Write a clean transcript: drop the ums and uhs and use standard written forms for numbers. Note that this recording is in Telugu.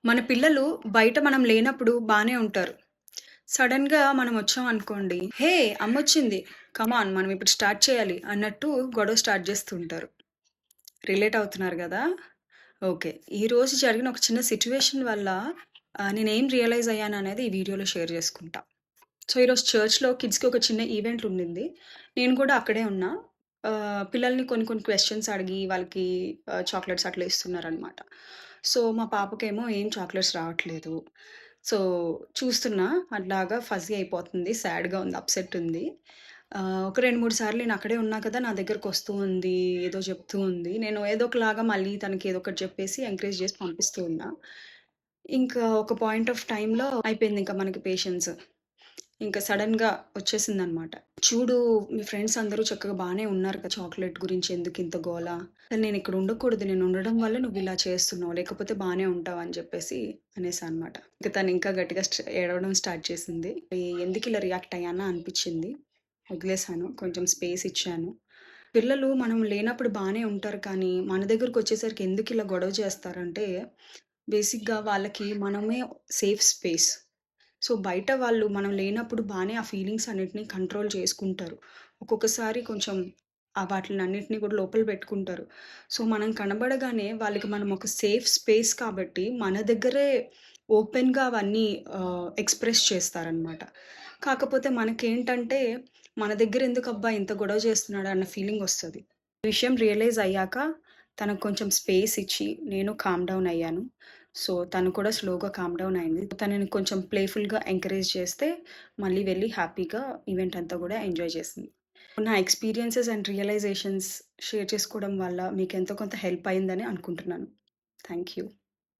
మన పిల్లలు బయట మనం లేనప్పుడు బానే ఉంటారు. సడెన్‌గా మనం వచ్చామనుకోండి, "హే! అమ్మొచ్చింది. కమాన్ మనం ఇప్పుడు స్టార్ట్ చేయాలి" అన్నట్టు గొడవ స్టార్ట్ చేస్తూ ఉంటారు. రిలేట్ అవుతున్నారు గదా! ఓకే. ఈరోజు జరిగిన ఒక చిన్న సిట్యుయేషన్ వల్ల నేనేం రియలైజ్ అయ్యాననేది ఈ వీడియోలో షేర్ చేసుకుంటా. సో, ఈరోజు చర్చ్‌లో కిడ్స్‌కి ఒక చిన్న ఈవెంట్ ఉండింది. నేను కూడా అక్కడే ఉన్నా. పిల్లల్ని కొన్ని కొన్ని క్వెషన్స్ అడిగి వాళ్ళకి చాక్లెట్స్ అట్లా ఇస్తున్నారనమాట. సో, మా పాపకేమో ఏం చాక్లెట్స్ రావట్లేదు. సో, చూస్తున్నా అట్లాగా ఫజీ అయిపోతుంది. సాడ్‌గా ఉంది. అప్సెట్ ఉంది. ఒక 2, 3 సార్లు నేను అక్కడే ఉన్నా కదా! నా దగ్గరకొస్తూ ఉంది. ఏదో చెప్తూ ఉంది. నేను ఏదో ఒకలాగా మళ్ళీ తనకి ఏదో ఒకటి చెప్పేసి ఎంకరేజ్ చేసి పంపిస్తూ ఉన్నా. ఇంకా ఒక పాయింట్ ఆఫ్ టైమ్‌లో అయిపోయిందింక మనకి పేషెన్స్. ఇంక సడెన్‌గా వచ్చేసిందనమాట. "చూడు మీ ఫ్రెండ్స్ అందరూ చక్కగా బానే ఉన్నారు కదా! చాక్లేట్ గురించి ఎందుకింత గోల? అసలు నేనిక్కడ ఉండకూడదు. నేను ఉండడం వల్ల నువ్విలా చేస్తున్నావు. లేకపోతే బానే ఉంటావు" అని చెప్పేసి అనేసా అనమాట. ఇంక తను ఇంకా గట్టిగా ఏడవడం స్టార్ట్ చేసింది. ఎందుకిలా రియాక్ట్ అయ్యానా అనిపిచ్చింది. వదిలేసాను. కొంచెం స్పేస్ ఇచ్చాను. పిల్లలు మనం లేనప్పుడు బానే ఉంటారు కానీ, మన దగ్గరకొచ్చేసరికి ఎందుకిలా గొడవ చేస్తారంటే, బేసిక్‌గా వాళ్ళకి మనమే సేఫ్ స్పేస్. సో, బయట వాళ్ళు మనం లేనప్పుడు బానే ఆ ఫీలింగ్స్ అన్నిటిని కంట్రోల్ చేసుకుంటారు. ఒక్కొక్కసారి కొంచెం వాటిలనన్నిటిని కూడా లోపల పెట్టుకుంటారు. సో, మనం కనబడగానే వాళ్ళకి మనం ఒక సేఫ్ స్పేస్ కాబట్టి, మన దగ్గరే ఓపెన్‌గా అవన్నీ ఎక్స్‌ప్రెస్ చేస్తారనమాట. కాకపోతే మనకేంటంటే, మన దగ్గరెందుకబ్బా ఇంత గొడవ చేస్తున్నాడు అన్న ఫీలింగొస్తది. ఈ విషయం రియలైజ్ అయ్యాక తనకు కొంచెం స్పేస్ ఇచ్చి, నేను కామ్ డౌన్ అయ్యాను. సో, తను కూడా స్లోగా కామ్ డౌన్ అయింది. తనని కొంచెం ప్లేఫుల్‌గా ఎంకరేజ్ చేస్తే, మళ్ళీ వెళ్లి హ్యాపీగా ఈవెంట్ అంతా గూడా ఎంజాయ్ చేసింది. నా ఎక్స్‌పీరియన్సెస్ అండ్ రియలైజేషన్స్ షేర్ చేసుకోవడం వల్ల మీకెంతో కొంత హెల్ప్ అయిందని అనుకుంటున్నాను. Thank you.